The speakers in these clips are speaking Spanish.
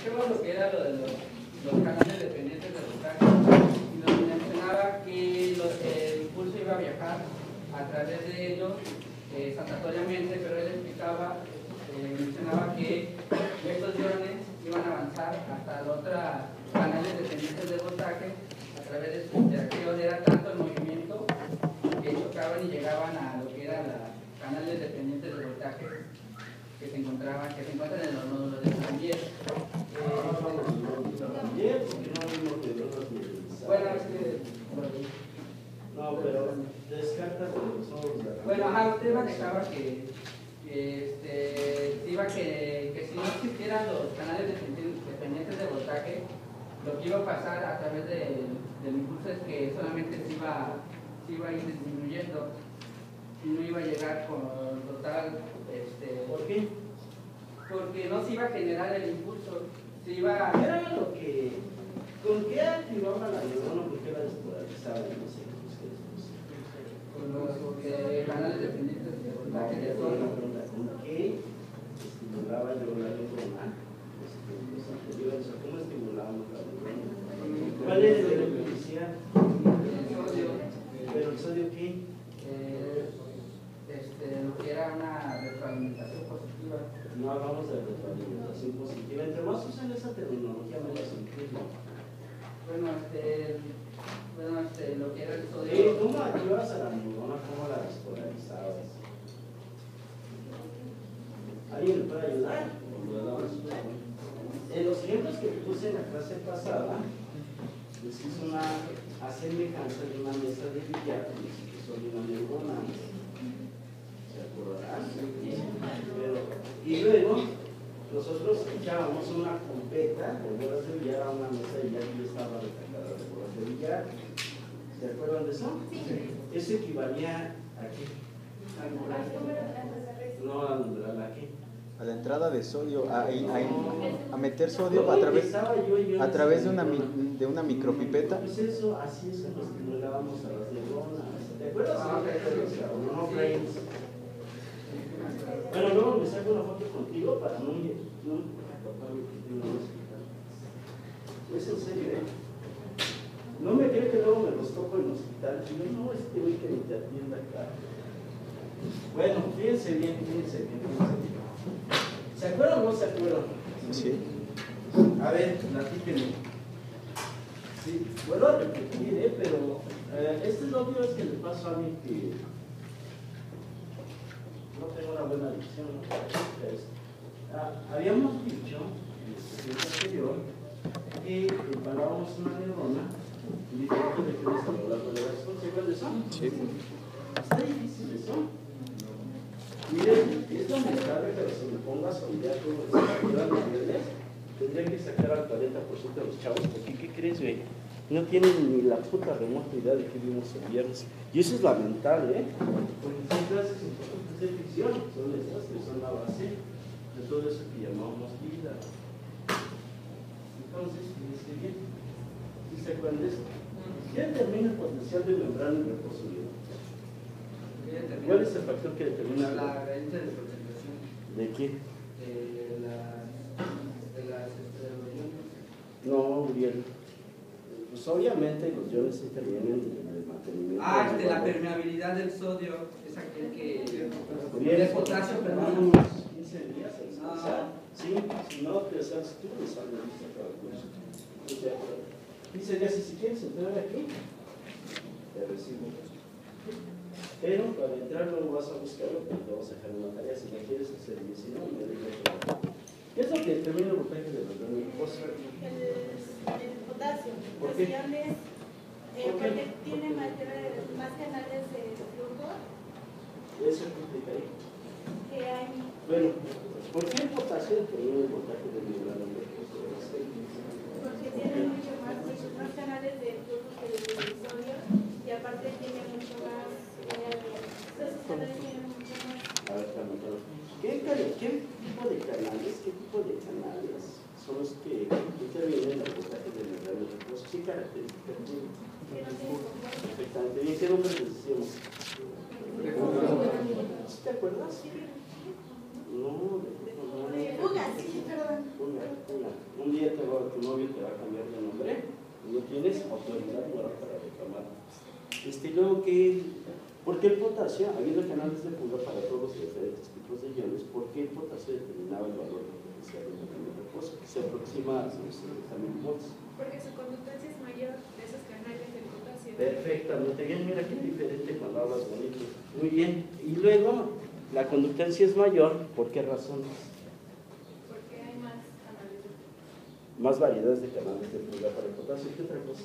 explicaba lo que era lo de los canales dependientes de voltaje y nos mencionaba que el impulso iba a viajar a través de ellos satisfactoriamente, pero él explicaba, mencionaba que estos iones iban a avanzar hasta los otros canales dependientes de voltaje a través de su interacción. Era tanto el movimiento que chocaban y llegaban a lo que eran los canales dependientes de voltaje que se encuentran en los nódulos de Saint-Pierre. Bueno, es que no, pero descarta de los nódulos. Bueno, usted manejaba que si no existieran los canales dependientes de voltaje, lo que iba a pasar a través del impulso es que solamente se iba a ir disminuyendo y no iba a llegar con total. ¿Por qué? Porque no se iba a generar el impulso, se iba a... Era lo que... ¿Con qué activaba la neurona? ¿Por qué la despolarizaba? No sé, con los canales dependientes de voltaje de sodio. ¿Con qué estimulaba yo la neurona? ¿Cómo estimulábamos la neurona? ¿Cuál es lo que decía? El sodio. ¿Pero el sodio qué? Lo que era una retroalimentación positiva. No hablamos de retroalimentación positiva. Entre más usan esa terminología, menos entiendo. Bueno, lo que era el sodio. ¿Cómo ayudas a la neurona? ¿Cómo la despolarizabas? ¿Alguien me puede ayudar? En los ejemplos que puse en la clase pasada, les hice una semejanza de una mesa de billar que son una neurona. ¿Se acordarán? Y luego nosotros echábamos una copeta de bolas de billar a una mesa de billar que ya estaba recargada de bolas de billar. ¿Se acuerdan de eso? Sí. Eso equivalía a qué? No, ¿a qué? A la entrada de sodio, a meter sodio a través de una micropipeta. Pues eso, así es como estimulábamos a las neuronas. ¿Te acuerdas? No, brains. Bueno, luego me saco una foto contigo para no acordarme que tengo un hospital. Es en serio, ¿eh? No me cree que luego me los toco en el hospital. Digo, no, güey que ni te atienda acá. Bueno, fíjense bien. ¿Se acuerdan o no se acuerdan? Sí. A ver, platíquenme. Sí, vuelvo a repetir, pero esta es la última vez que le pasó a mí que no tengo una buena visión. Habíamos dicho en el sesión anterior que empalábamos una neurona y diferentes regiones a lo largo de la razón. ¿Se acuerdan de eso? Sí. Está difícil eso. Miren, es lamentable, pero si me pongo a sondear cómo se los viernes, tendría que sacar al 40% de los chavos, porque ¿qué crees, güey? No tienen ni la puta remota idea de que vimos el viernes. Y eso es lamentable, ¿eh? Porque son clases importantes de ficción, son estas que son la base de todo eso que llamamos vida. Entonces, fíjense bien, ¿sí se acuerdan de esto? ¿Qué determina el potencial de membrana y reposo libre? ¿Cuál es el factor que determina la gradiente de concentración? ¿De qué? De las iones. No, Uriel. Pues obviamente los iones intervienen en el mantenimiento. La permeabilidad del sodio es aquel que. Uriel, el potasio, perdón. unos 15 días a descansar. Sí, si no te sales tú, me sales cada curso. O sea, 15 días y si quieres entrar aquí, te recibo. Pero para entrar no vas a buscarlo porque te vas a dejar una tarea. Si la quieres hacer, y si no, me dejas. ¿Qué es lo que determina el voltaje de los glucos? El potasio. ¿Por Los qué? iones, porque tiene más canales de flujo Eso explica ahí. que hay. Bueno, ¿por qué el potasio determina el voltaje de membrana? Porque tiene muchos más canales de flujo que el sodio y aparte tiene mucho más. Esos canales tienen mucho más. A ver, permítame. ¿Qué tipo de canales son los que intervienen en el voltaje de membrana? ¿Qué características tienen? Que no tienen compuestos. Perfectamente. ¿Y qué nombre les decíamos? ¿Sí te acuerdas? No, Fuga, sí, perdón. Una. Un día tu novio te va a cambiar de nombre, no tienes autoridad moral para reclamar. Luego que, ¿por qué el potasio, habiendo canales de fuga para todos los diferentes tipos de iones, por qué el potasio determinaba el valor de potencial de reposo, que se aproxima a 60.000 volts? Porque su conductancia es mayor de esos canales del potasio. Perfectamente bien, mira qué diferente cuando hablas bonito. Muy bien, y luego la conductancia es mayor, ¿por qué razones? Porque hay más canales de fuga. Más variedades de canales de fuga para el potasio. ¿Qué otra cosa?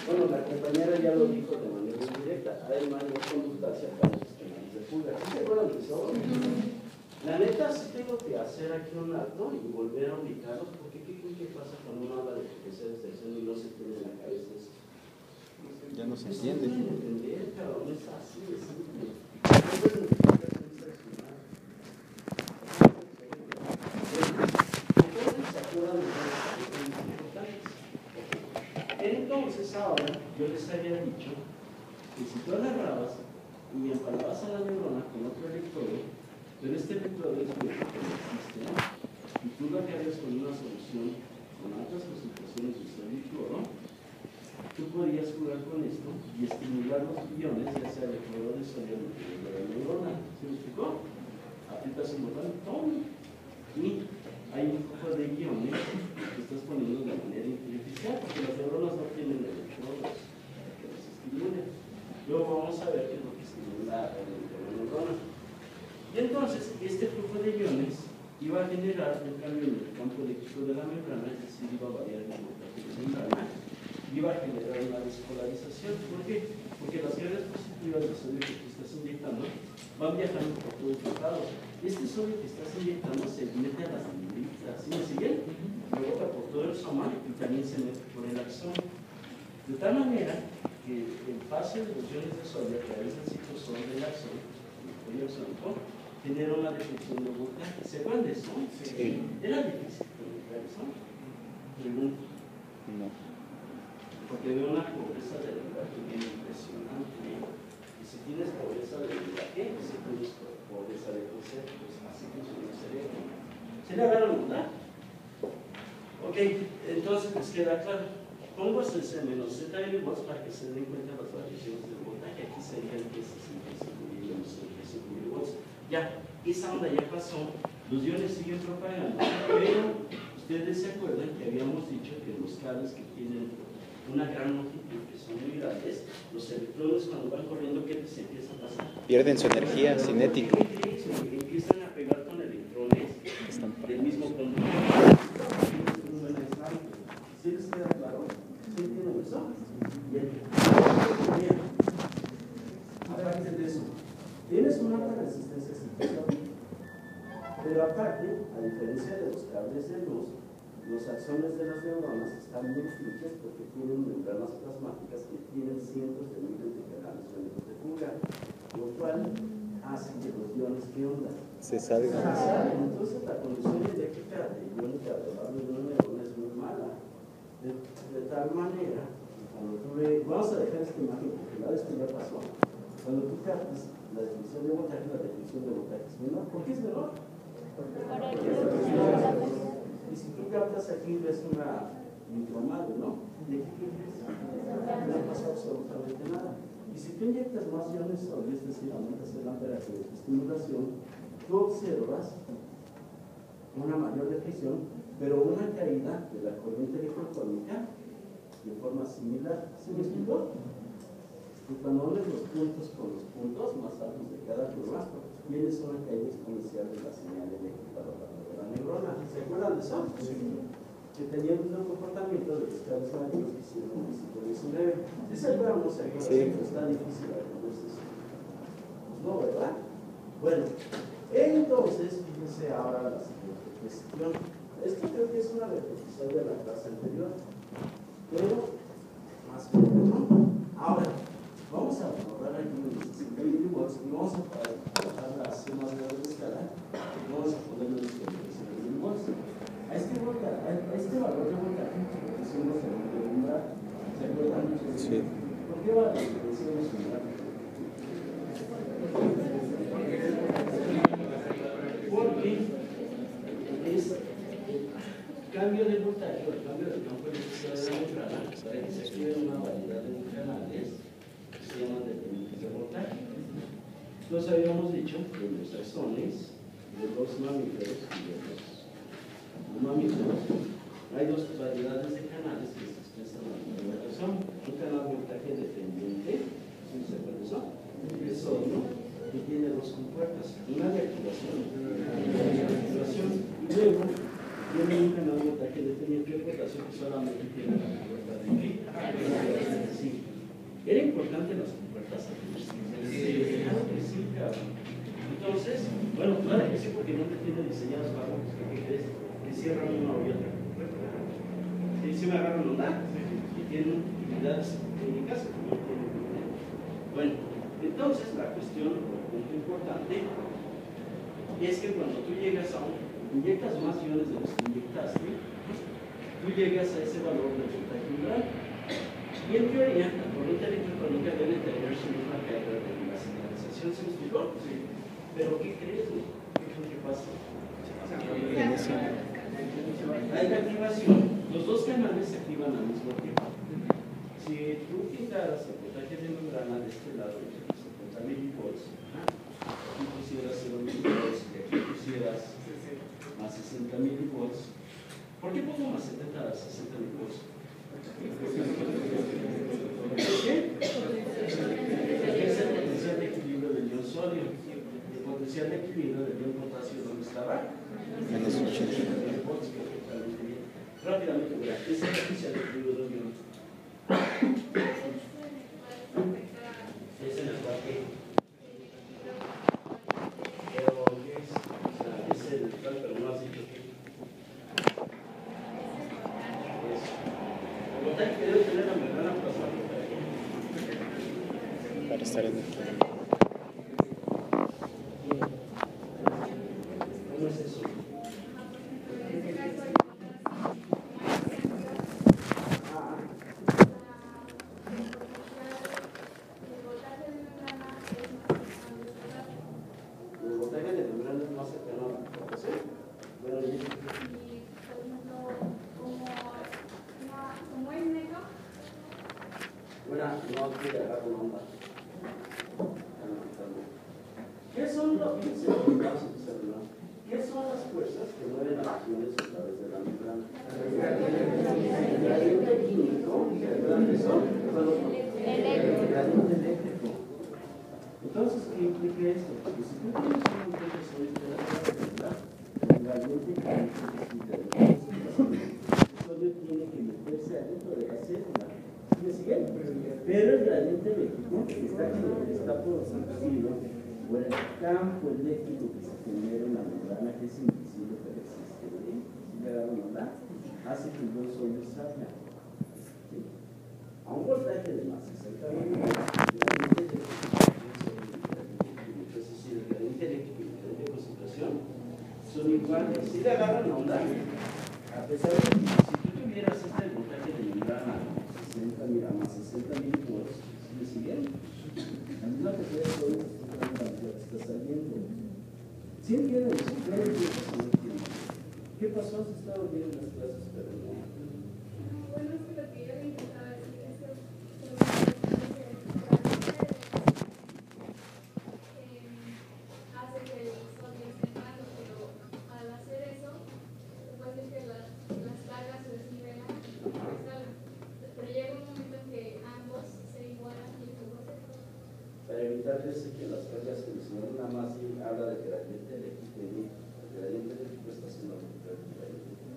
Bueno, la compañera ya lo dijo de manera indirecta, hay mayor conductancia para los canales de fuga. ¿Sí se acuerdan de eso? La neta, sí tengo que hacer aquí un acto y volver a ubicarlos, porque ¿qué pasa cuando uno habla de potenciales de acción y no se tiene en la cabeza eso? Ya no se entiende. No se puede entender, cabrón, es así de simple. Entonces ahora yo les había dicho que si tú agarrabas y empalabas a la neurona con otro electrodo, pero este electrodo es muy existe, ¿no? Y tú lo cargas con una solución con altas concentraciones de sodio y cloro, tú podías jugar con esto y estimular los iones, ya sea de cloro de sodio o de la neurona. ¿Se me explicó? Aprietas un botón, ¡tom! Y hay un poco de iones que estás poniendo de manera artificial, porque las neuronas no tienen electrodos que los estimulen. Luego vamos a ver qué es lo que estimula la neurona. Y entonces, este flujo de iones iba a generar un cambio en el campo eléctrico de la membrana, es decir, iba a variar el voltaje de la membrana, iba a generar una despolarización. ¿Por qué? Porque las cargas positivas de sodio que tú estás inyectando van viajando por todos los lados. Este sodio que estás inyectando se mete a las dendritas, ¿sí me siguen? Luego va por todo el soma y también se mete por el axón. De tal manera que el paso de los iones de sodio a través del citosol del axón, el axónico, genera una deflexión de voltaje. ¿Se acuerdan de eso? Sí. ¿Era difícil comunicar eso? Pregunto. No. Porque veo una pobreza de lenguaje bien impresionante. Y si tienes pobreza de lenguaje, si tienes pobreza de conceptos, así funciona el cerebro. ¿Se le agarran, verdad? Ok, entonces les queda claro. Pongo ese menos Z volts para que se den cuenta las variaciones del voltaje. Aquí serían 65 mil volts. Ya, esa onda ya pasó, los iones siguen propagando, pero ustedes se acuerdan que habíamos dicho que los cables que tienen una gran longitud, que son muy grandes, los electrones cuando van corriendo, ¿qué les empieza a pasar? Pierden su energía cinética. Empiezan a pegar con electrones del mismo conductor. ¿Sí les queda claro? ¿Sí entienden eso? Bien. Aparte de eso, tienes una alta resistencia ciclónica, pero aparte, a diferencia de los cables de luz, los axones de las neuronas están muy fluidos porque tienen membranas plasmáticas que tienen cientos de miles de canales de fuga, lo cual hace que los iones, ¿qué onda? Se salgan. Entonces la conducción eléctrica de iónica de la neurona es muy mala. De tal manera, cuando tú ves, vamos a dejar esta imagen porque la vez que ya pasó, cuando tú captas la definición de voltaje, la definición de voltaje es menor. ¿Por qué es menor? Y si tú captas aquí, ves una micromadre, ¿no? ¿De qué crees? No pasa absolutamente nada. Y si tú inyectas más iones sodio, es decir, aumentas el amperaje de tu estimulación, tú observas una mayor deflexión, pero una caída de la corriente electrofónica de forma similar. ¿Sí me explico? Y cuando unes los puntos con los puntos más altos de cada curva, tienes una caída exponencial de la señal eléctrica de la neurona. ¿Se acuerdan de eso? Sí. Que tenían un comportamiento de los cables magnéticos que hicieron en el siglo XIX. ¿Sí se acuerdan? No se acuerdan, sí. Pero está difícil reconocer eso. Pues no, ¿verdad? Bueno, entonces, fíjense ahora la siguiente cuestión. Esto creo que es una repetición de la clase anterior, pero más complejo. Ahora, vamos a borrar aquí los 60 milivolts y vamos a bajar las sumas de la escala y vamos a ponerle los 60 milivolts. A este valor de voltaje que pusimos en el umbral, ¿se acuerdan? Sí. ¿Por qué va a la diferencia de umbral? cambio de voltaje, el cambio del campo eléctrico de la membrana, para que se activen una variedad de canales que se llaman dependientes de voltaje. Entonces habíamos dicho que en los axones de los mamíferos y de los no mamíferos hay dos variedades de canales que se expresan en la misma razón. Un canal de voltaje dependiente, ¿sí se acuerdan de eso? De sodio, que tiene dos compuertas, una de activación y una de desactivación. Y luego tiene un canal de voltaje dependiente de potasio que solamente tiene la compuerta de ¿qué? Sí. Era importante las compuertas aquí. Claro que sí, cabrón. Entonces, bueno, claro que sí, porque no te tiene diseñados para que crees que cierran una y otra. ¿Sí, sí me agarran onda? Y tienen utilidades técnicas. Bueno, entonces la cuestión, el punto importante, es que cuando tú llegas a inyectas más iones de los que inyectaste, tú llegas a ese valor de voltaje umbral. Y en teoría, la corriente electrónica debe tener su misma carga de la señalización. ¿Se me explicó? Sí. ¿Pero qué crees? ¿Qué es lo que pasa? Hay la activación. Los dos canales se activan al mismo tiempo. Si tú quitaras el voltaje de membrana de este lado, 70 milivolts, aquí pusieras 0 milivolts y aquí pusieras más 60 milivolts. ¿Por qué pongo más 70 a 60 milivolts? ¿Por qué? Porque es el potencial de equilibrio del ion sodio. El potencial de equilibrio del ion potasio, ¿dónde estaba? Menos 80 volts, que es totalmente bien. Rápidamente, mira, ese es el potencial de equilibrio del ion. Es en el cual que. Pero, ¿qué es? O sea, es el tal, pero no has dicho que. Que debe tener la membrana plasmática para estar en el ¿Cómo es eso? El voltaje de membrana es más cercano a la potasio. Bueno, no quiere agarrar una onda. ¿Qué son los ¿Qué son las fuerzas que mueven las iones a través de la membrana? El gradiente químico, ¿qué son? El gradiente eléctrico. Entonces, ¿qué implica esto? Porque si tú tienes un montón de sodio, el gradiente químico el sodio tiene que meterse adentro de la célula. ¿Me siguen? Pero el gradiente eléctrico está producido por el campo eléctrico que se genera en la membrana, que es invisible pero existe. ¿Sí? ¿Sí le agarran onda? Hace que el ion sodio salga. ¿Sí? A un voltaje de más exactamente, el gradiente eléctrico, es decir, el gradiente eléctrico y el gradiente de concentración son iguales. ¿Sí le agarran onda? A pesar de que si tú tuvieras este voltaje de membrana, 60, mira, más 60 milivolts, ¿me siguen? La misma cantidad de sodio que está saliendo. ¿Sí entienden eso? Claro que eso no entienden. ¿Qué pasó? ¿Has estado bien en las clases? Pero no. Bueno, es que lo que yo le intentaba decir es que hace que el sodio esté malo, pero al hacer eso, puede ser que las cargas se desnivelan y salgan. Pero llega un momento en que ambos se igualan y el proceso. Para evitar que las cargas se desnivelan, nada más habla del gradiente eléctrico y el gradiente eléctrico está haciendo lo que el gradiente eléctrico.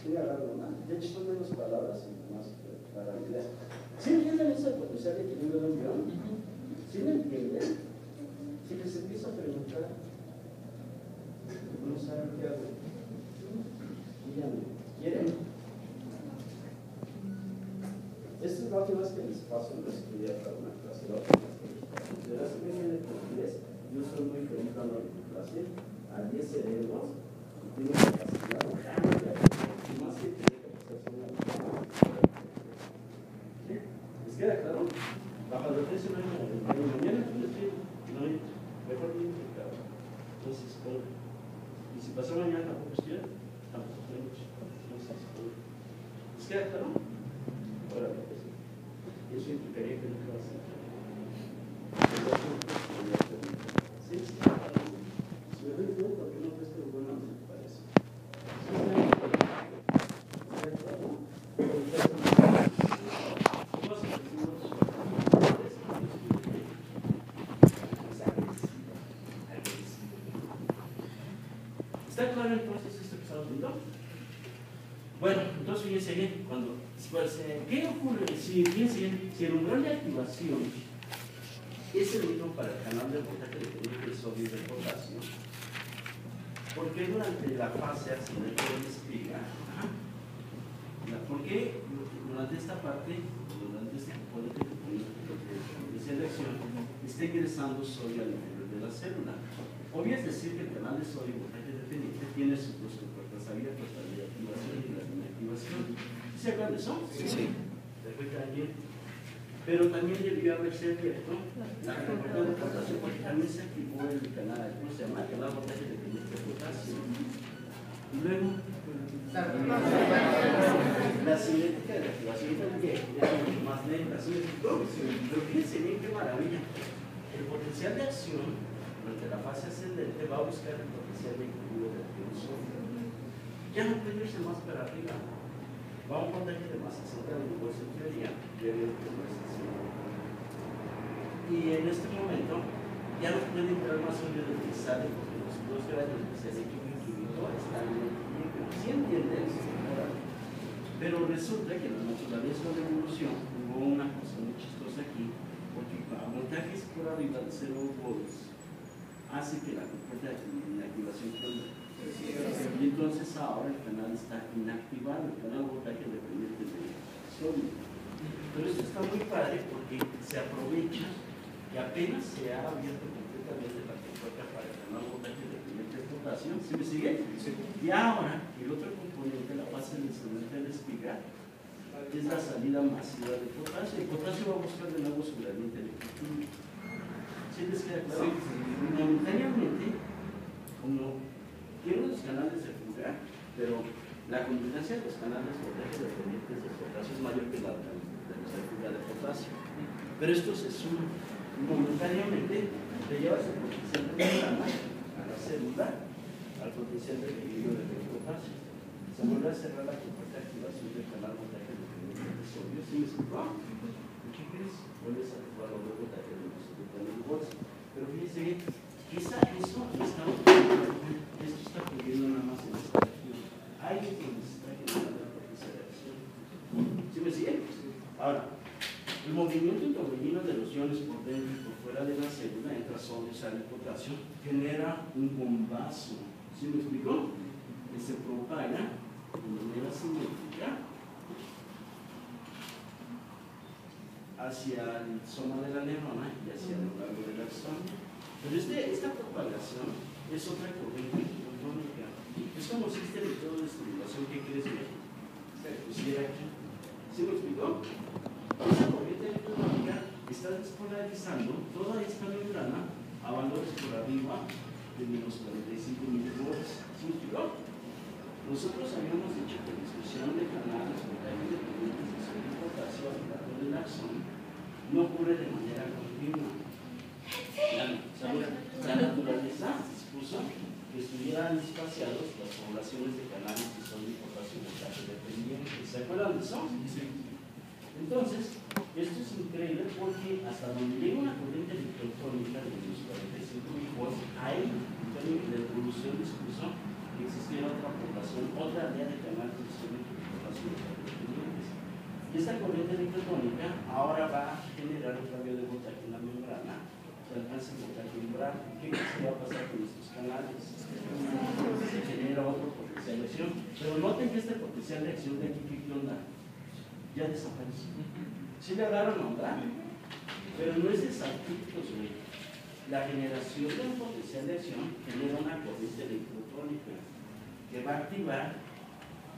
Sí, agarro más. De hecho, son menos palabras y más para la idea. ¿Sí entienden eso de potencial de equilibrio de un ion? ¿Sí lo entienden? Si les empiezo a preguntar, no saben qué hago. Díganme, ¿quieren? Esta es la última vez que les paso en la estudia para una clase. La última vez que les paso. De las que vienen con 10, yo soy muy feliz dando mi clase a 10 cerebros y tengo capacidad y más que tener capacidad. ¿Sí? ¿Les queda claro? Bajo la presión de mañana, no hay mejor bien indicado. Entonces, bueno, y si pasó mañana tampoco estudian. tampoco tenemos. ¿Es queda claro? Ahora, pues, eso implicaría que no va a ser. Sí, sí. Si me doy cuenta, ¿por qué no te estoy bueno? Me parece. ¿Está claro entonces esto que estamos viendo? Bueno, entonces fíjense bien, ¿qué ocurre? Fíjense bien, si el umbral de activación es el mismo para el canal de voltaje dependiente de sodio y de potasio, ¿por qué durante la fase ascendente de la espiga? ¿Por qué durante esta parte, durante este componente de selección, está ingresando sodio al interior de la célula? Obvio es decir que el canal de sodio y voltaje dependiente tiene sus dos puertas abiertas, la de activación y la de inactivación. ¿Se acuerdan de eso? Sí. Perfectamente. Pero también debió haberse abierto la puerta de potasio, porque también se activó el canal, ¿cómo se llama? El canal de voltaje dependiente de potasio. Y luego, la cinética de la activación también es mucho más lenta. ¿Sí me explicó? Pero fíjense bien qué maravilla. El potencial de acción durante la fase ascendente va a buscar el potencial de equilibrio del sodio. Ya no puede irse más para arriba. Va a un voltaje de más 60 minutos en teoría de conversación. Y en este momento ya no puede entrar más sodio del que sale porque los dos grados que se han hecho están en el equilibrio. ¿Sí entienden? Pero resulta que en la naturaleza de la evolución hubo una cosa muy chistosa aquí, porque para voltajes por arriba de 0 volts hace que la compuerta de inactivación cambie. Y entonces ahora el canal está inactivado, el canal voltaje dependiente de sodio. Pero esto está muy padre porque se aprovecha que apenas se ha abierto completamente la compuerta para el canal voltaje dependiente de potasio. ¿Sí me sigue? Sí. Y ahora el otro componente, la fase descendente de la espiga, es la salida masiva de potasio. El potasio va a buscar de nuevo su gradiente de equilibrio. ¿Sí les queda claro? Sí. Momentáneamente, como tiene unos canales de fuga, pero la conductancia de los canales voltaje dependientes de potasio es mayor que la de nuestra fuga de potasio. Pero esto se suma. Momentáneamente te llevas el potencial de membrana a la célula, al potencial de equilibrio del potasio. Se vuelve a cerrar la compuerta de activación del canal voltaje dependiente de sodio. ¿Sí me explicó? ¿Qué crees? Vuelves a activar los dos voltajes de los sodio. Pero fíjense bien, quizá eso está esto está ocurriendo nada más en esta región. Ahí es donde se está generando la potencia de acción. ¿Sí me siguen? Ahora, el movimiento intrauterino de los iones por dentro y por fuera de la célula, entra sodio, sal y potasio, genera un bombazo. ¿Sí me explicó? Que se propaga de manera simétrica hacia el soma de la neurona y hacia el largo del axón. Pero esta propagación es otra corriente electrónica. Es como si este electrodo de estimulación que crees que se pusiera aquí. ¿Sí me explicó? Esa corriente electrónica está despolarizando toda esta membrana a valores por arriba de menos 45 milivolts. ¿Sí me explicó? Nosotros habíamos dicho que la discusión de canales voltaje dependientes de sodio y potasio a lo largo del axón no ocurre de manera continua. La naturaleza dispuso que estuvieran espaciados las poblaciones de canales de sodio y potasio voltaje dependientes. ¿Se acuerdan de eso? Sí. Entonces, esto es increíble porque hasta donde llega una corriente electrofónica de unos 45 milivolts, hay en términos de evolución dispuso que existiera otra población, otra área de canales de sodio y potasio voltaje dependientes. Y esta corriente electrofónica ahora va a generar un cambio de voltaje en la membrana. Alcance el voltaje umbral. ¿Qué crees que va a pasar con estos canales? Se genera otro potencial de acción. Pero noten que este potencial de acción de aquí, ¿qué onda? Ya desapareció. ¿Sí le agarraron onda? Pero no es exactito, güey. La generación de un potencial de acción genera una corriente electrotrónica que va a activar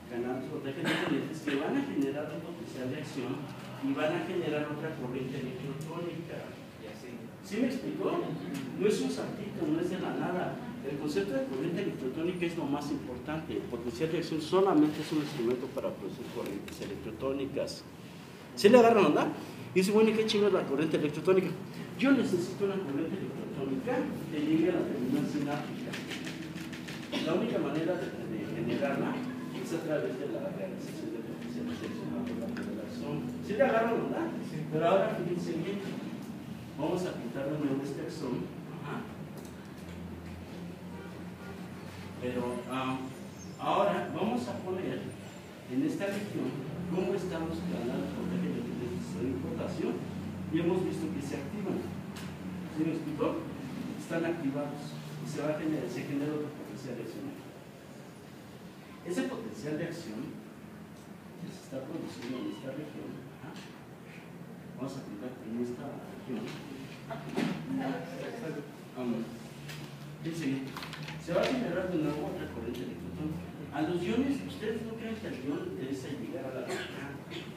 canales voltaje dependientes que van a generar un potencial de acción y van a generar otra corriente electrotrónica. Y así. ¿Sí me explicó? No es un saltito, no es de la nada. El concepto de corriente electrotónica es lo más importante. El potencial de acción solamente es un instrumento para producir corrientes electrotónicas. ¿Sí le agarran onda? Y dice, bueno, ¿y qué chingo es la corriente electrotónica? Yo necesito una corriente electrotónica que llegue a la terminal sináptica. La única manera de generarla es a través de la realización de potencial de acción por la modulación. ¿Sí le agarran onda? Sí. Pero ahora fíjense bien. Vamos a pintar de nuevo este axón. Pero ahora vamos a poner en esta región cómo están los canales de potasio y hemos visto que se activan. ¿Sí me explicó? Están activados y se genera otro potencial de acción. Ese potencial de acción que se está produciendo en esta región, vamos a pintar en esta región. Dice, se va a generar de nuevo otra corriente electrotónica. A los iones, ustedes no creen que el ion interesa llegar a la región.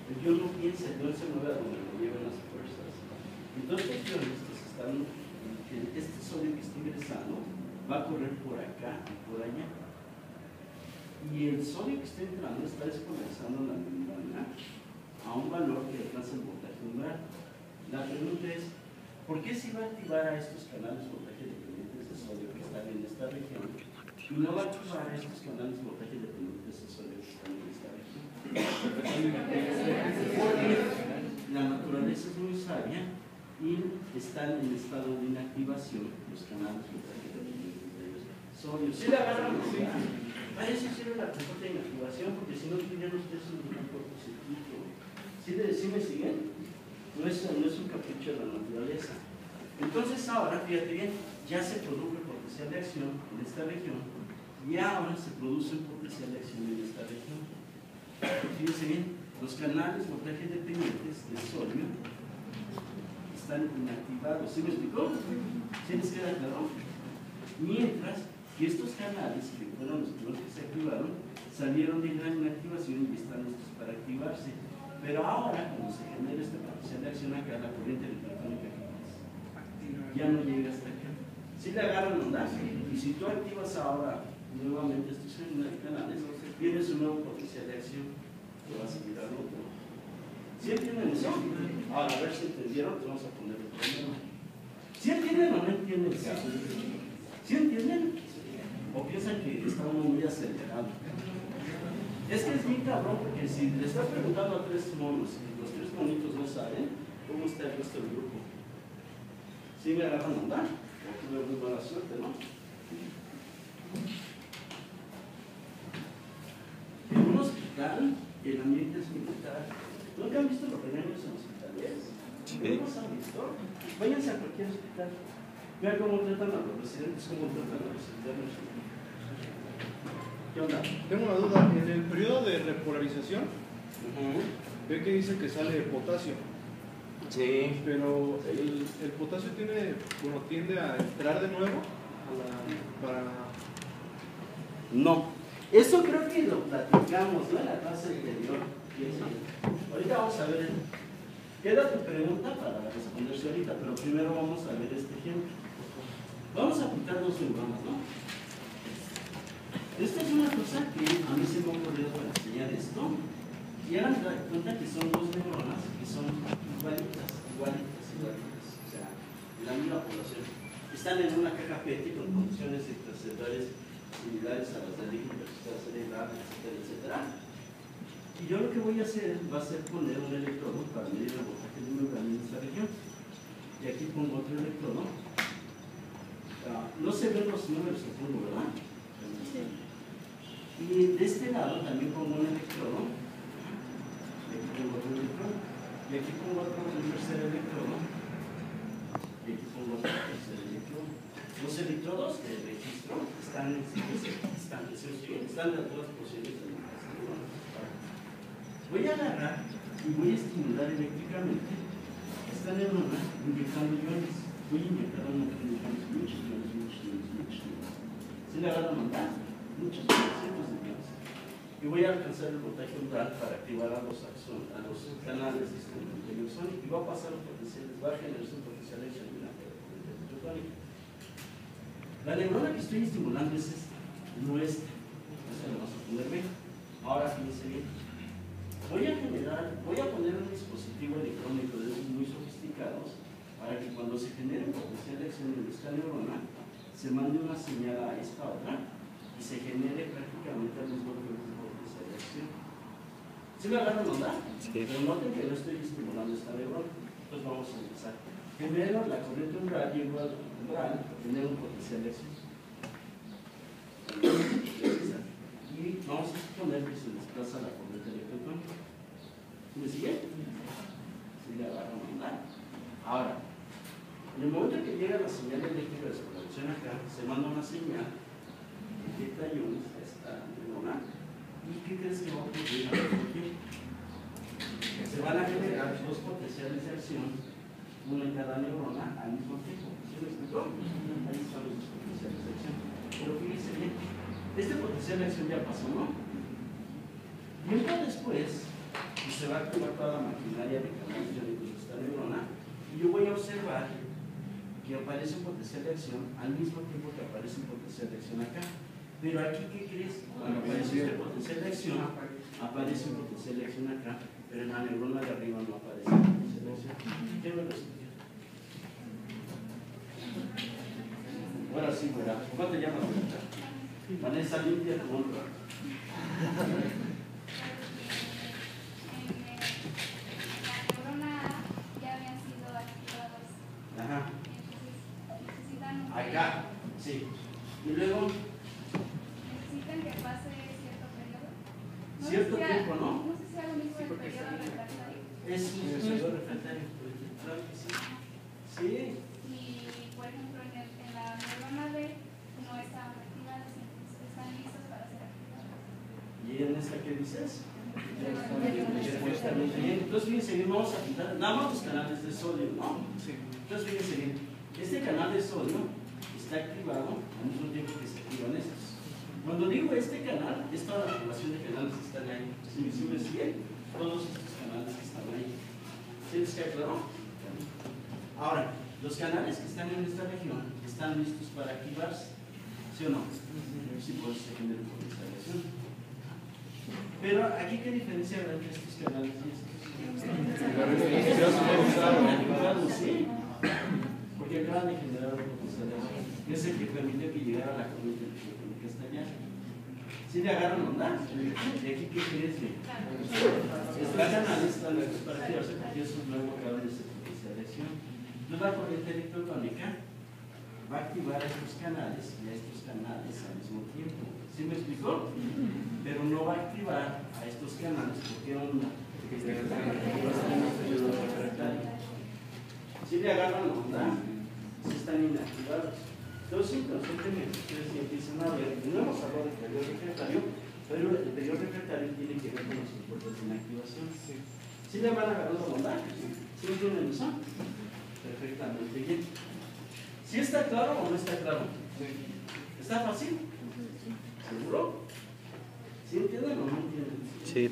El ion no piensa, el ion se mueve a donde lo llevan las fuerzas. Entonces, los iones que se están, este sodio que está ingresando va a correr por acá y por allá. Y el sodio que está entrando está desconectando la membrana a un valor que alcanza el voltaje umbral. La pregunta es, ¿por qué se va a activar a estos canales voltaje dependientes de sodio que están en esta región y no va a activar a estos canales voltaje dependientes de sodio que están en esta región? Porque la naturaleza es muy sabia y están en estado de inactivación los canales voltaje dependientes de sodio. ¿Sí la agarran? Sí. Para eso sirve la pregunta de inactivación, porque si no tuvieran ustedes un cortocircuito. ¿Sí me siguen? No es un capricho de la naturaleza. Entonces ahora, fíjate bien, ya se produjo el potencial de acción en esta región y ahora se produce un potencial de acción en esta región. Fíjense bien, los canales voltaje dependientes de sodio están inactivados. ¿Sí me explicó? ¿Sí les queda claro? Mientras que estos canales, que fueron los primeros que se activaron, salieron de la inactivación y están listos para activarse. Pero ahora, cuando se genera este potencial de acción acá, la corriente electrotónica ya no llega hasta acá. Si le agarran onda, y si tú activas ahora nuevamente estos canales, tienes un nuevo potencial de acción que va a seguir al otro. ¿Sí entienden eso? Ahora, a ver si entendieron, te vamos a poner el problema. ¿Sí entienden o no entienden eso? ¿Sí entienden? ¿O piensan que está uno muy acelerado? Es que es bien cabrón, porque si le estás preguntando a 3 monos y los 3 monitos no saben, ¿cómo está el resto del grupo? ¿Sí me agarran onda? O tuve muy buena suerte, ¿no? En un hospital, el ambiente es militar. ¿Nunca han visto los regaños en hospitales? ¿No los han visto? Váyanse a cualquier hospital. Vean cómo tratan a los residentes, cómo tratan a los internos. ¿Qué onda? Tengo una duda. En el periodo de repolarización, ve que dice que sale potasio. Sí. Pero el potasio tiende a entrar de nuevo para... No. Eso creo que lo platicamos, ¿no? En la clase anterior. Ahorita vamos a ver. Queda tu pregunta para responderse ahorita, pero primero vamos a ver este ejemplo. Vamos a aplicar 2 neuronas, ¿no? Esta es una cosa que a mí se me ha ocurrido para enseñar esto. Y hagan cuenta que son 2 neuronas que son igualitas. O sea, en la misma población. Están en una caja PET con condiciones extracelulares similares a las de líquido cerebral, etcétera, etcétera. Y yo lo que voy a hacer va a ser poner un electrodo para medir el voltaje de membrana en esta región. Y aquí pongo otro electrodo. No se ven los números en fondo, ¿verdad? Sí. Y de este lado también pongo un electrodo. Y aquí pongo otro electrodo. Y aquí pongo otro tercer electrodo. Y aquí pongo otro tercer electrodo. Los electrodos de registro están en las dos posiciones de la neurona. Voy a agarrar y voy a estimular eléctricamente esta neurona inyectando iones. Voy a inyectar un montón de iones, muchos iones. ¿Se le van a mandar? Muchos iones, cientos de iones. Y voy a alcanzar el voltaje umbral para activar a los canales de este sónico y va a pasar los potenciales, va a generarse un potencial extraordinario. electrotónica. La neurona que estoy estimulando es esta, no esta. Esta le vamos a poner B. Ahora fíjense bien. Voy a poner un dispositivo electrónico de esos muy sofisticados para que cuando se genere un potencial de acción en esta neurona, se mande una señal a esta otra y se genere prácticamente al mismo tiempo un potencial de acción. ¿Sí me agarran onda? Sí. Pero noten que no estoy estimulando esta neurona. Entonces vamos a empezar. Primero, la corriente umbral llegó al umbral a tener un potencial de acción. Y vamos a suponer que se desplaza la corriente electrotónica. ¿Me sigue? Sí, le agarran onda. Ahora, en el momento que llega la señal eléctrica de su conexión acá, se manda una señal que inyecta iones a esta neurona. ¿Y qué crees que va a ocurrir al mismo tiempo? Se van a generar dos potenciales de acción, uno en cada neurona al mismo tiempo. ¿Sí me explicó? Ahí están los dos potenciales de acción. Pero fíjense bien, este potencial de acción ya pasó, ¿no? Tiempo después, pues se va a activar toda la maquinaria de canales iónicos de esta neurona y yo voy a observar que aparece un potencial de acción al mismo tiempo que aparece un potencial de acción acá. Pero aquí, ¿qué crees? Cuando aparece este potencial de acción, aparece un potencial de acción acá, pero en la neurona de arriba no aparece el potencial de acción. ¿Qué me lo explica? Ahora sí, güera. ¿Cómo te llamas, güera? Vanessa limpia tu honra. Ajá. Acá, sí. Y luego. Necesitan que pase cierto periodo. Cierto tiempo, ¿no? No sé si algo mismo el periodo refractario. Es un periodo refractario. Claro que sí. Sí. Y, por ejemplo, en la neurona B no están activadas, están listas para ser activadas. ¿Y en esta qué dices? Perfectamente bien. Entonces, fíjense bien, vamos a pintar nada más los canales de sodio, ¿no? Sí. Entonces, fíjense bien, este canal de sodio está activado al mismo tiempo que se activan estos. Cuando digo este canal, es toda la población de canales que están ahí. Si me siguen, todos estos canales que están ahí. ¿Sí les queda claro? Ahora, los canales que están en esta región están listos para activarse. ¿Sí o no? Sí, por eso se genera por esta región. Pero aquí, ¿qué diferencia habrá entre estos canales y estos? Sí, porque acaban de generar un potencial de acción, que es el que permite que llegara la corriente electrotónica hasta allá. ¿Sí le agarran onda? ¿De aquí qué crees? Estos canales están listos para activarse porque esos luego acaban de ser potencial de acción. Entonces la corriente electrotónica va a activar a estos canales y a estos canales al mismo tiempo. ¿Sí me explicó? Pero no va a activar a estos canales porque onda. Si le agarran onda, si están inactivados. Entonces, inconscientemente, ustedes empiezan a ver, no hemos hablado del periodo refractario, pero el periodo refractario tiene que ver con los compuestos de inactivación. ¿Sí le van agarrando onda? ¿Sí entienden eso? Perfectamente bien. ¿Sí está claro o no está claro? ¿Está fácil? ¿Seguro? ¿Sí entienden o no entienden? Sí.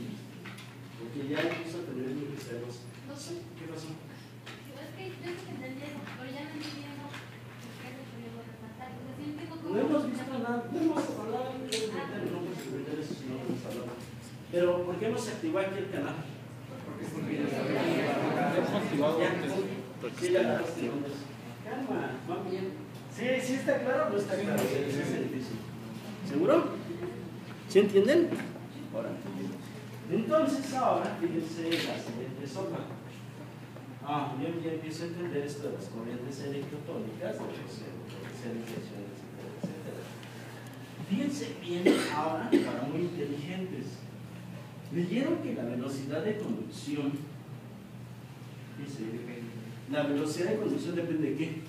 Porque ya empiezo a tener muy reservas. ¿Qué pasó? Es que yo te entendí eso, pero ya no entiendo qué es el periodo refractario. O sea, sí entiendo cómo. No hemos visto nada, no hemos hablado de refractario, no hemos escuchado eso, si no hemos hablado. Pero, ¿por qué no se activó aquí el canal? Porque está activado antes. Sí, ya la calma, va bien. Sí, sí está claro o no está claro. Sí, es difícil. ¿Seguro? ¿Sí entienden? Ahora. Entonces, ahora, fíjense la siguiente sopa. Yo ya empiezo a entender esto de las corrientes electrotónicas, etcétera. Fíjense bien ahora, para muy inteligentes. Leyeron que la velocidad de conducción, fíjense, la velocidad de conducción depende de qué.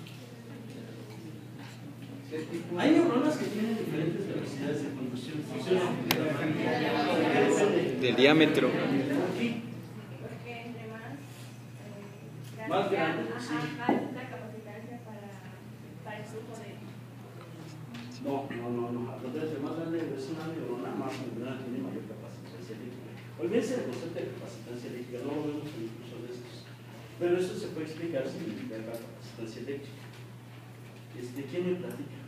Hay neuronas que tienen diferentes velocidades de conducción. Del diámetro. Porque entre más grande, más la capacitancia para el flujo de. No. Entonces, más grande es una neurona, más neurona tiene mayor capacitancia eléctrica. Olvídense del concepto de capacitancia eléctrica, no lo vemos en el curso de estos. Pero eso se puede explicar sin indicar la capacitancia eléctrica. ¿Quién me platica?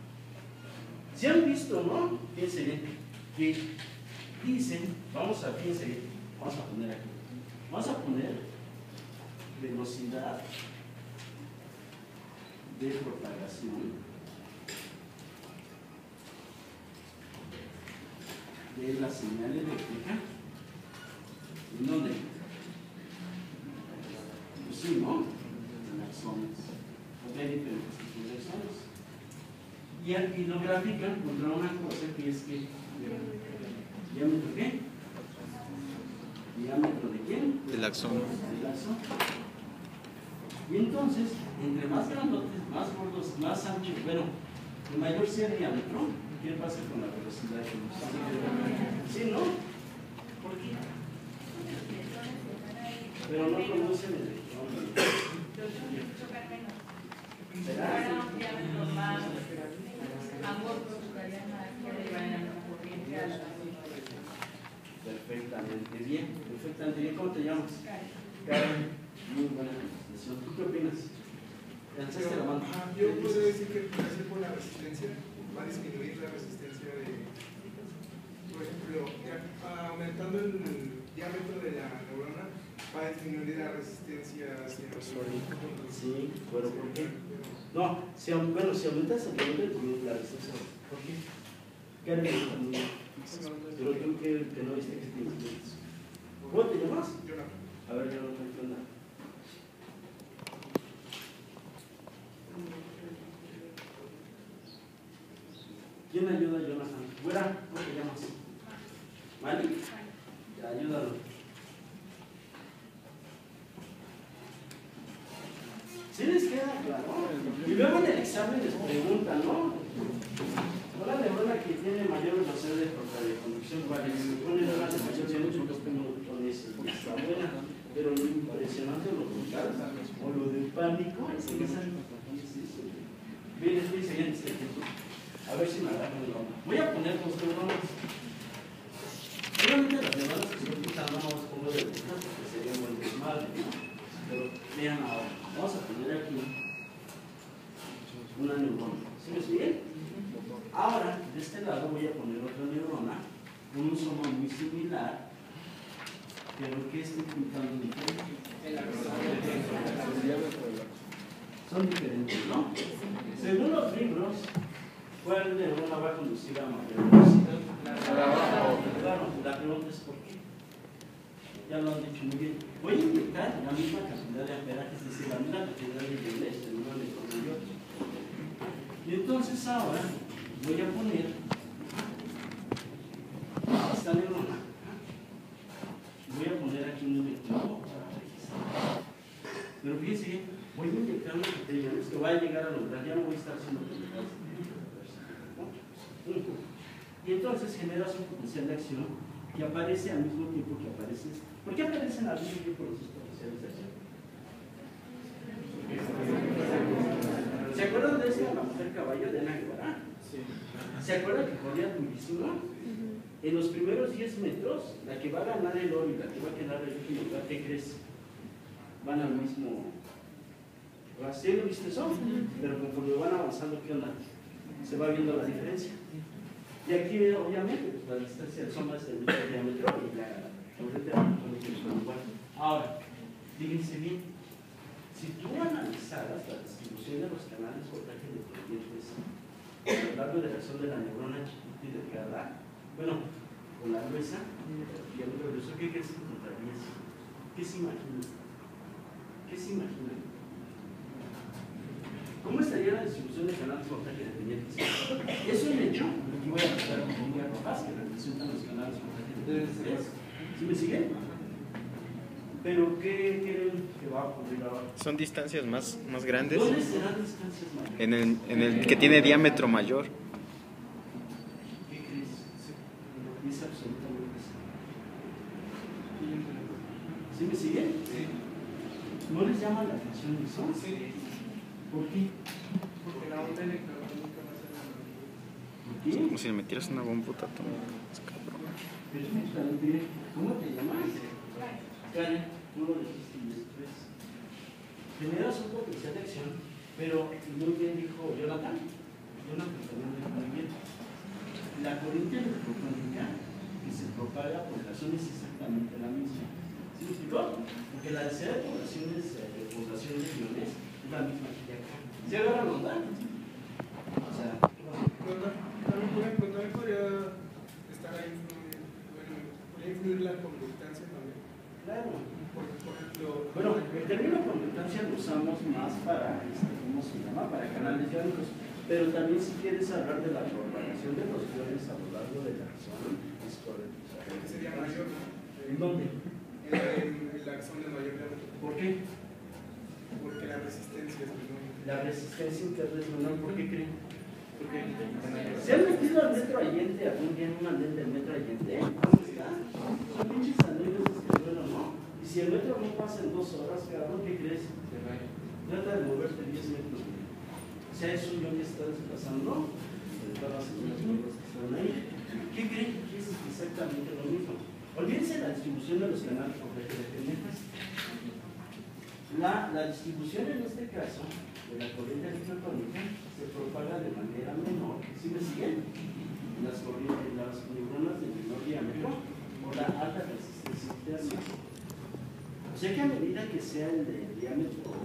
Si han visto, ¿no? Fíjense bien, que dicen, fíjense bien, vamos a poner aquí, vamos a poner velocidad de propagación de la señal eléctrica. ¿En dónde? Pues sí, ¿no? En axones. Porque hay diferentes tipos de axones. Y lo grafican contra una cosa que es que ¿diámetro qué? ¿Diámetro de quién? Del axón. Del axón. Y entonces, entre más grandotes, más gordos, más anchos, bueno, el mayor sea el diámetro, ¿qué pasa con la velocidad de luz? ¿Sí, no? ¿Por qué? Pero no producen electrones. ¿Será? Perfectamente bien, perfectamente bien. ¿Cómo te llamas? Karen. Muy buena presentación. ¿Tú qué opinas? ¿Alzaste la mano? Yo puedo decir que por la resistencia va a disminuir la resistencia de, por ejemplo, aumentando el diámetro de la neurona va a disminuir la resistencia hacia el Sí, pero ¿por qué? No, si aumentas el diámetro disminuye la resistencia. ¿Por qué? Karen, pero tú que no viste que te inscribes. ¿Cómo te llamas? Yo no. A ver, yo no te entiendo. ¿Quién ayuda a Jonathan? Fuera, ¿cómo te llamas? ¿Mali? Ya, ayúdalo. ¿Sí les queda claro? Y luego en el examen les preguntan, ¿no? ¿Cuál es la neurona que tiene mayor velocidad de conducción? ¿Cuál es? Pone neuronas de mayor diámetro, con ese. Está buena. Pero lo impresionante, lo brutal, o lo del pánico, es que esa. Bien, estoy siguiente. A ver si me agarran el nombre. Voy a poner dos neuronas. Obviamente las neuronas que estoy utilizando no las pongo de buscar porque sería un buen desmadre, ¿no? Pero vean ahora. Vamos a poner aquí una neurona. ¿Sí me siguen? Ahora, de este lado voy a poner otra neurona con un soma muy similar, pero que estoy pintando diferente. Son diferentes, ¿no? Según los libros, ¿cuál neurona va a conducir a mayor velocidad? Claro, la pregunta es ¿por qué? Ya lo han dicho muy bien. Voy a inyectar la misma cantidad de amperaje, es decir, la misma cantidad de iones en una electromayor. Y entonces ahora voy a poner esta neurona. Voy a poner aquí un electrodo para registrar. Pero fíjense, voy a inyectar unos iones que va a llegar a lograr, ya no voy a estar haciendo pendejadas. Y entonces generas un potencial de acción que aparece al mismo tiempo que aparece. ¿Por qué aparecen al mismo tiempo los potenciales de acción? ¿Se acuerdan de esta, la mujer caballo de Ana Guevara? ¿Se acuerdan que corría durísimo? En los primeros 10 metros, la que va a ganar el oro y la que va a quedar el último lugar, ¿qué crees? Van al mismo. ¿Sí lo viste eso? Pero conforme van avanzando, ¿qué onda? Se va viendo la diferencia. Y aquí, obviamente, pues, la distancia del soma es el mismo diámetro y la corriente son igual. Ahora, fíjense bien, si tú analizaras la distribución de los canales voltaje dependientes a lo largo de la zona de la neurona chiquita y delgada, bueno, con la gruesa, diámetro grueso, ¿qué crees que encontrarías? ¿Qué se imaginan? ¿Qué se imaginan? ¿Cómo estaría la distribución de canales voltaje dependientes? Es un hecho. Aquí voy a pasar con líneas rojas que representan los canales voltaje dependientes. ¿Sí me siguen? Pero ¿qué creen que va a ocurrir ahora? Son distancias más grandes. ¿Dónde serán distancias mayores? En el que tiene diámetro mayor. ¿Qué crees? Es absolutamente así. ¿Sí me siguen? Sí. ¿No les llama la atención eso? Sí. ¿Por qué? Porque la onda electromagnética va a ser la misma. ¿Por qué? Como si le metieras una bomba atómica. Es cabrón. Perfectamente bien. ¿Cómo te llamas? Karen, tú lo dijiste y después generas un potencial de acción Pero muy bien dijo Jonathan también dijo muy bien. La corriente electrofónica que se propaga por razón es exactamente la misma. ¿Sí me explicó? Porque la densidad de población de iones es la misma que acá. ¿Se agarran onda? O sea, también podría estar ahí, podría influir la conductancia también. claro. Por ejemplo, Bueno, el término conductancia lo usamos más para, ¿cómo se llama? Para canales iónicos. Pero también si quieres hablar de la propagación de los iones a lo largo de la zona, es correcto. que sería mayor, ¿no? ¿En dónde? En la zona de mayor diámetro. ¿Por qué? Porque la resistencia es menor. La resistencia interna es menor. ¿Por qué creen? Porque ¿se han metido al metro Allende algún día en un andén del metro Allende? ¿Cómo está? Son pinches andenes que bueno, ¿no? Y si el metro no pasa en 2 horas, cabrón, ¿qué crees? Trata de moverte 10 metros. O sea, es un yo que está desplazando de todas las señales que están ahí. ¿Qué creen? Que es exactamente lo mismo. Olvídense la distribución de los canales complementarios. La distribución en este caso de la corriente electrotónica se propaga de manera menor, ¿sí me siguen? Las neuronas de menor diámetro por la alta resistencia interna. O sea que a medida que sea el de diámetro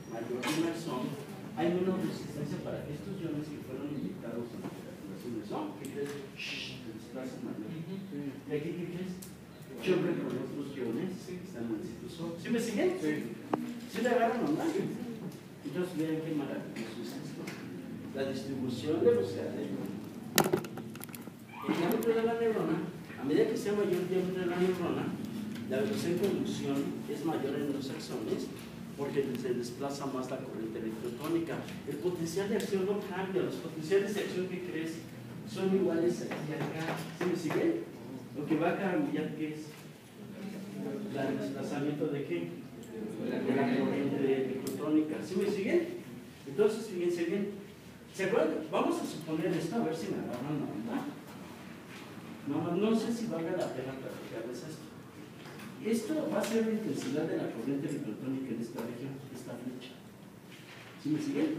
mayor de Mersón, hay menos resistencia para que estos iones que fueron inyectados en la circulación de Mersón, ¿qué crees? Se desplazan mayor. ¿Y aquí qué crees? Chocan con otros iones que están en el sitio sol. ¿Sí me siguen? ¿Sí le agarran onda? Entonces vean qué maravilloso es esto. La distribución de los iones. El diámetro de la neurona, a medida que sea mayor el diámetro de la neurona, la velocidad de conducción es mayor en los axones porque se desplaza más la corriente electrotónica. El potencial de acción no cambia. Los potenciales de acción que crees son iguales aquí y acá. ¿Sí me siguen? Lo que va a cambiar, ¿qué es? El desplazamiento de qué? De la corriente electrotónica. ¿Sí me siguen? Entonces, fíjense bien. ¿Se acuerdan? Vamos a suponer esto, a ver si me agarran la onda. No sé si valga la pena platicarles esto. Esto va a ser la intensidad de la corriente electrotónica en esta región, esta flecha. ¿Sí me siguen?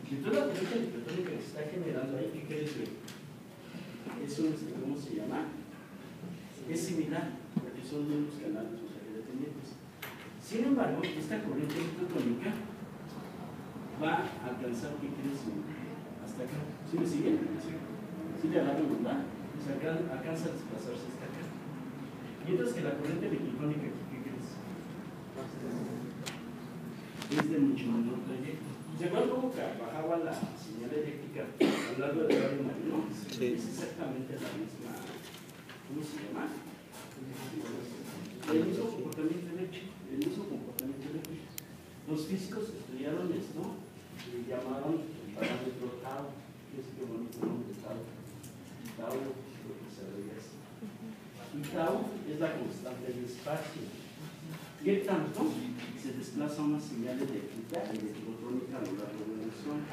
Entonces la corriente electrotónica que se está generando ahí, ¿qué quiere decir? Es un, ¿cómo se llama? Es similar, porque son unos canales dependientes. Sin embargo, esta corriente electrotónica va a alcanzar, ¿qué crees? Hasta acá. ¿Sí me siguen? ¿Sí le agarran onda? O sea, alcanza a desplazarse hasta acá. Y entonces que la corriente electrotónica, ¿qué crees? Es de mucho menor trayecto. ¿Se acuerdan cómo bajaba la señal eléctrica a lo largo del radio marino? Sí. Es exactamente la misma. ¿Cómo se llama? El mismo comportamiento eléctrico. Los físicos estudiaron esto y llamaron el parámetro tau. Es que bonito nombre, tau. Tau, lo que se veía así. Y tau es la constante del espacio. ¿Qué tanto se desplaza una señal eléctrica electrotónica a lo largo de una zona?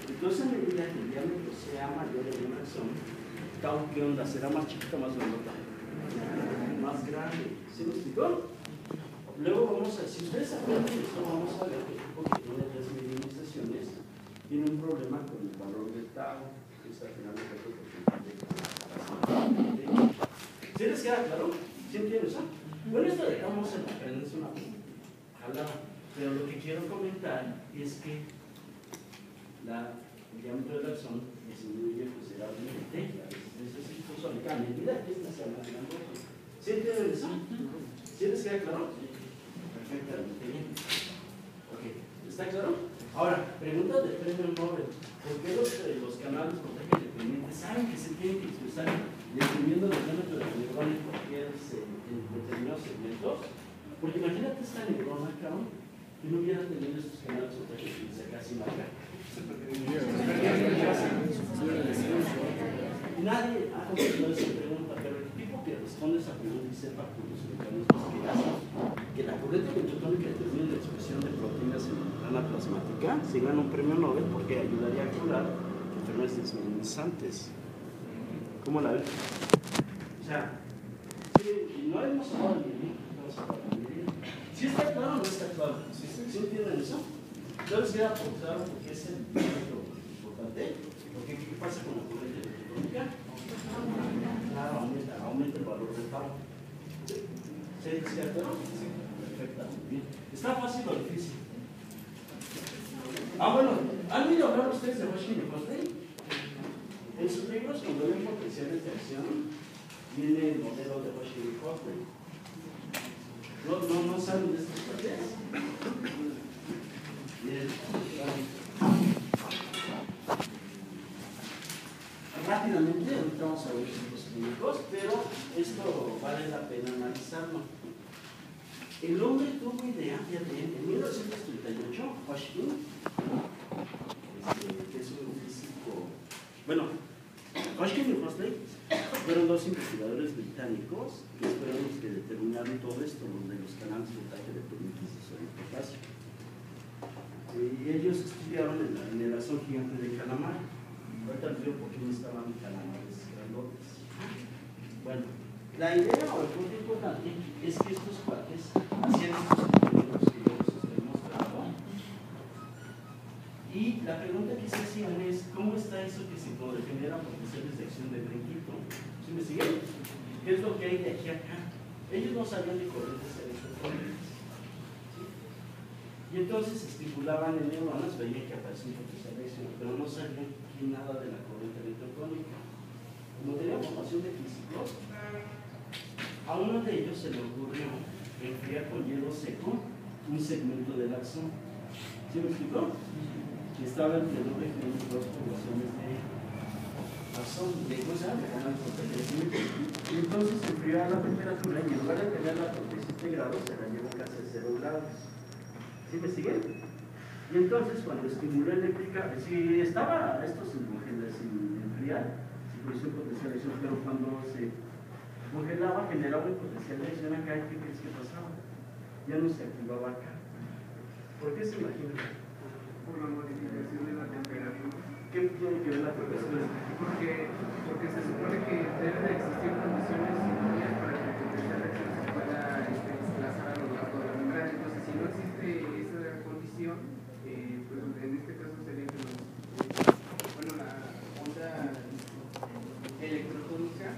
Entonces, a medida que el diámetro sea mayor en una zona, tau, ¿qué onda? ¿Será más chiquita o más grande? Más grande. ¿Sí me explicó? Luego vamos a, si ustedes aprenden esto, vamos a ver que el tipo que tiene 3 minimizaciones tiene un problema con el valor del tau, que es al final de 4%. ¿Sí les queda claro? ¿Sí entienden eso? Bueno, esto dejamos en la aprenderse una jalada, pero lo que quiero comentar es que el diámetro del axón disminuye considerablemente la resistencia ciclosónica a medida que esta sea más grande. ¿Sí entienden eso? ¿Sí les queda claro? Perfectamente bien. Ok, ¿está claro? Ahora, pregunta del premio Nobel. ¿Por qué los canales voltaje dependientes saben que se tienen que expresar dependiendo del diámetro del neurona en determinados segmentos? Porque imagínate esta neurona, cabrón, que no hubiera tenido estos canales voltaje que se casi marca. Nadie ha contestado esa pregunta, pero el tipo que responde esa pregunta y sepa con los mecanismos que hacen que la corriente electrotónica determina la expresión de proteínas en la membrana plasmática, se gana un premio Nobel porque ayudaría a curar enfermedades desminimizantes. ¿Cómo la ven? O sea, si no hemos hablado de bien, vamos a hablar de bien. ¿Sí está claro o no está claro? ¿Sí entienden eso? Entonces queda apuntado porque es el punto importante. Porque ¿qué pasa con la corriente electrónica? Claro, aumenta el valor del pago. ¿Sí? ¿Sí? Perfectamente bien. ¿Está fácil o difícil? Bueno, ¿han oído hablar ustedes de Hodgkin y Huxley? En sus libros, cuando ven potenciales de acción, viene el modelo de Hodgkin y Huxley. ¿No saben de estas partes? Bien. Rápidamente, ahorita vamos a ver los químicos, pero esto vale la pena analizarlo. El hombre tuvo idea, fíjate, en 1938, Hodgkin, que es un físico, bueno, Hodgkin y Huxley fueron dos investigadores británicos que fueron los que determinaron todo esto, de los canales de voltaje electromagnético y potasio. Y ellos estudiaron en el azul gigante de calamar. Ahorita les digo por qué no estaban calamares grandotes. Bueno, la idea o el punto importante es que estos cuates hacían estos experimentos que yo les he mostrado. Y la pregunta que se hacían es, ¿cómo está eso que se genera potenciales de acción de brinquito? ¿Sí me siguen? ¿Qué es lo que hay de aquí a acá? Ellos no sabían de corrientes electrofónicas. ¿Sí? Y entonces estimulaban en neuronas, veían que aparecía un potencial de acción, pero no sabían nada de la corriente electrofónica. Como tenía formación de físicos, a uno de ellos se le ocurrió enfriar con hielo seco un segmento del axón. ¿Sí me explicó? Que estaba entre 9 y 2 poblaciones de axón, de cosas, de canal de. Y entonces se enfrió a la temperatura y en lugar de tener la 37 grados, se la llevó casi a 0 grados. ¿Sí me siguen? Y entonces cuando estimuló eléctrica, si estaba esto sin enfriar, se produjo un potencial de acción, pero cuando se congelaba generaba un potencial de acción acá. ¿Qué crees que pasaba? Ya no se activaba acá. ¿Por qué se imagina? Por la modificación de la temperatura. ¿Qué tiene que ver la temperatura? Porque se supone que deben de existir condiciones idóneas para que el potencial de acción se pueda desplazar a lo largo de la membrana. Entonces, si no existe esa condición, pues en este caso sería que la onda electrotónica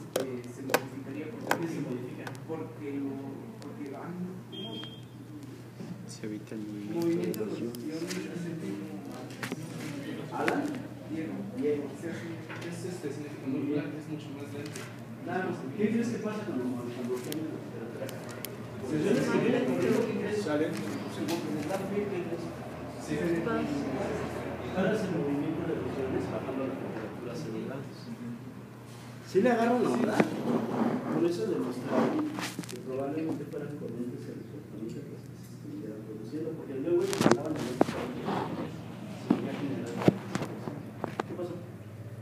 se modificaría. ¿Por qué se modifica? Porque van Se evita el movimientos de los iones. ¿Alan? Diego. Es específico, es mucho más lento. Claro. ¿Qué crees que pasa cuando cambian la temperatura? Sesiones que vienen con eso, ¿qué crees? Salen. ¿Qué crees? Sí. Ahora es el movimiento de los iones bajando la temperatura a 0 grados. ¿Sí le agarran la onda? Por eso demostraron que probablemente fueran corrientes electrofónicas las que se estuvieran produciendo, porque luego ellos hablaban de los ¿Qué pasó?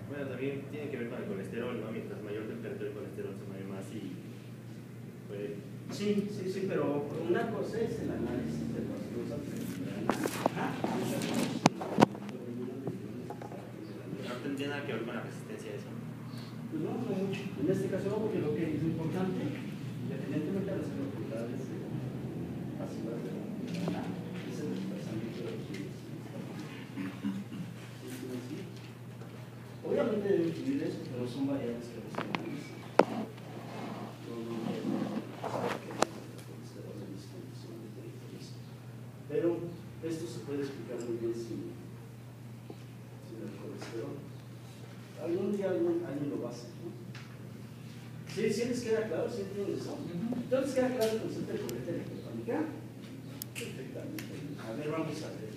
Bueno, también tiene que ver con el colesterol, ¿no? Mientras mayor temperatura el colesterol se mueve más y puede... Sí, pero una cosa es el análisis de las cosas. No tendría nada que ver con la resistencia de eso. Pues no mucho. En este caso no, porque lo que es importante, independientemente de las propiedades pasivas de la membrana, es el desplazamiento de los fluidos. Obviamente debe incluir eso, pero son variables que no se analizan. Pero esto se puede explicar muy bien sin el colesterol. Algún día alguien lo va a hacer, ¿no? ¿Sí les queda claro? ¿Sí entienden eso? Entonces, ¿queda claro el concepto de corriente electrofónica? Perfectamente. A ver, vamos a ver.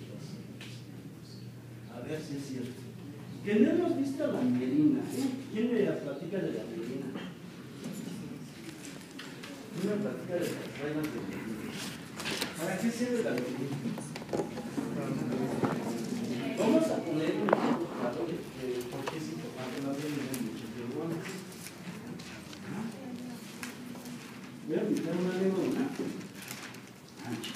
A ver si es cierto. Que no hemos visto la mielina. ¿Quién me platica de la mielina? ¿Quién me platica de las reglas de mielina? ¿Para qué sirve la mielina? Vamos a poner un ejemplo claro de por qué es importante la mielina en muchos neuronas. Voy a pintar una neurona ancha.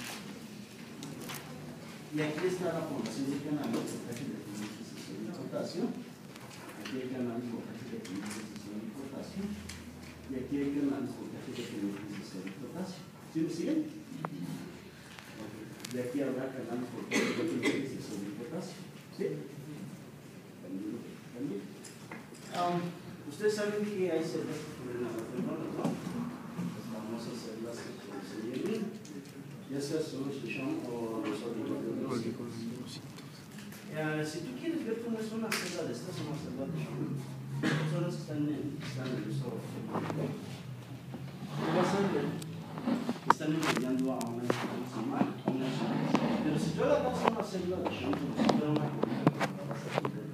Y aquí está la formación de canales de potasio. Aquí hay canales de potasio y potasio. Y aquí hay canales de potasio. ¿Sí me siguen? de aquí habrá canales por todo el país de sodio y potasio. ¿Sí? También. Ustedes saben que hay celdas que cubren a las neuronas, ¿no? Las famosas celdas que producen mielina, ya sea solution o los oligodendrocitos. Si tú quieres ver cómo es una celda de estas, son las celdas de Schwann. Son las que están en el uso. Vas a ver que están enviando a una enzimal, a una enzima. Pero si tú agarras una célula de Schwann como si fuera una colita, la vas a poner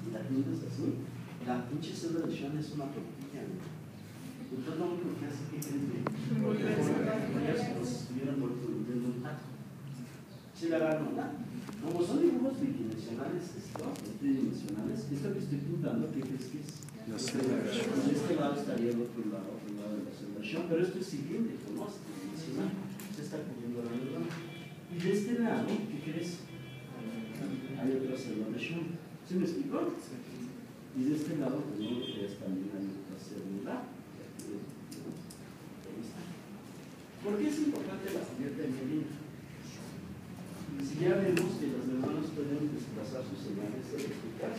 y la pintas así, la pinche célula de Schwann es una tortilla. Entonces lo único que hace es que es como si estuvieran volviendo un taco. ¿Sí la agarran? Como son dibujos bidimensionales, tridimensionales, esto que estoy pintando, ¿qué crees que es? De este lado estaría el otro lado de la celda Schwann, pero esto es cilíndrico, ¿no? Es tridimensional, se está cubriendo la neurona. Y de este lado, ¿qué crees? Hay otra celda de Schwann. ¿Sí me explicó? Y de este lado, pues no lo crees, también hay otra célula. ¿Por qué es importante la cubierta de mielina? Si ya vemos que las neuronas pueden desplazar sus señales eléctricas,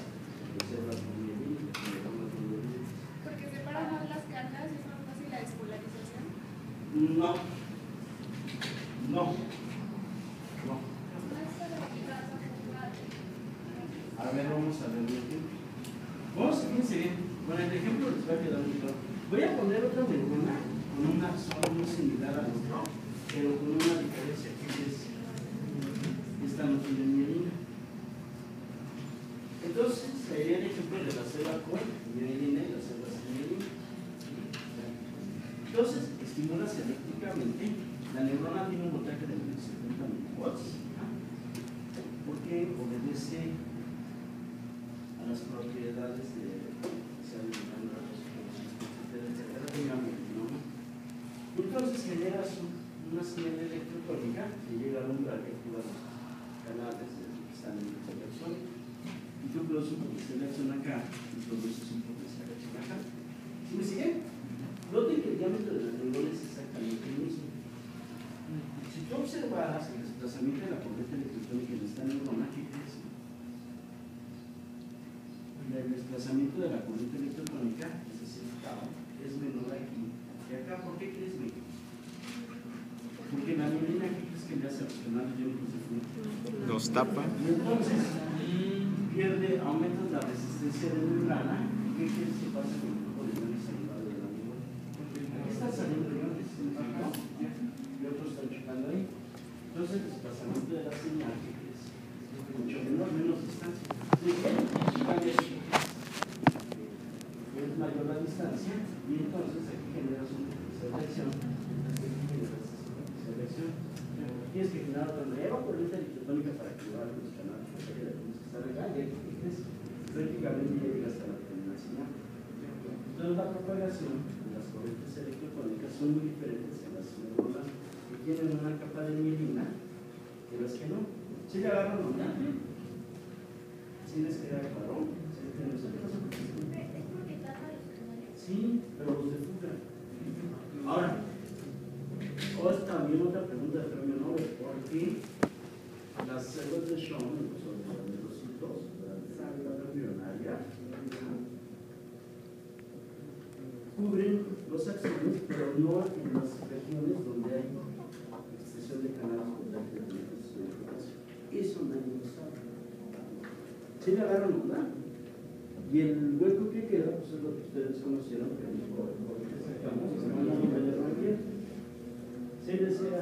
observan con mielina, Porque separan más las cargas y es más fácil la despolarización. No. A ver, vamos a ver el ejemplo. Fíjense bien. Con el ejemplo les va a quedar muy claro. Voy a poner otra neurona con un axón muy similar al otro, pero con una diferencia que es esta no tiene mielina. Entonces, sería el ejemplo de la célula con mielina y la célula sin mielina. Entonces, estimulas eléctricamente. La neurona tiene un voltaje de 70 milivolts porque obedece a las propiedades de entonces generas una señal electrotónica que llega al umbral que activa los canales que están en el selección y tú produces un selección acá y produces un potencial acá. ¿Sí me siguen? Noten que el diámetro de la neurona es exactamente el mismo. Si tú observaras el desplazamiento de la corriente electrotónica en esta neurona, ¿qué crees? El desplazamiento de la corriente electrotónica, es decir, es menor aquí que acá. ¿Por qué crees, güey? Porque la mielina, ¿qué crees que le hace opcionar los iónicos de flujo? Los tapa. Y entonces aumentas la resistencia de membrana. ¿Qué crees que pasa con el flujo de iones saludable de la neurona? Aquí están saliendo iones, y otros están chocando ahí. Entonces el desplazamiento de la señal, ¿qué crees? Es mucho menor, menos distancia. Es mayor la distancia y entonces aquí generas una selección. Tienes que generar otra nueva corriente electrotónica para activar los canales que están acá y aquí prácticamente ya llega hasta la terminal señal. Entonces la propagación de las corrientes electrotónicas son muy diferentes en las neuronas que tienen una capa de mielina que las que no. ¿Sí le agarran un daño? ¿Sí les queda claro? Sí, pero los de fuga. Ahora, también otra pregunta de premio Nobel. ¿Por qué las células de Schwann, los oligodendrocitos, la embrionaria, cubren los axones, pero no en las regiones donde hay extensión de canales contactos de potasio? Eso nadie lo sabe. ¿Sí le agarran una? Y el hueco que queda, pues es lo que ustedes conocieron, que ahorita sacamos, se van a poner aquí. ¿Sí desea?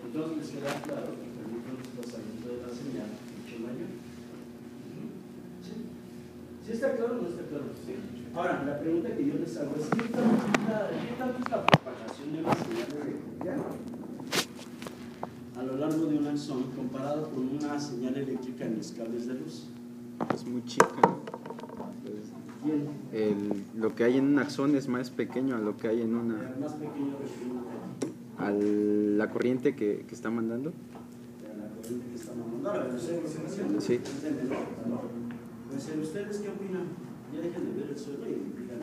Entonces les queda claro que permite el desplazamiento de la señal mucho mayor. ¿Sí está claro o no está claro? Ahora, la pregunta que yo les hago es: ¿qué tanto es la propagación de una señal eléctrica a lo largo de un axón comparado con una señal eléctrica en los cables de luz? Es muy chica. Lo que hay en un axón es más pequeño a lo que hay en una. Más pequeño a la corriente que está mandando. La corriente que está mandando. Ahora, sí. Pues, ¿ustedes qué opinan? Ya dejen de ver el suelo y digan,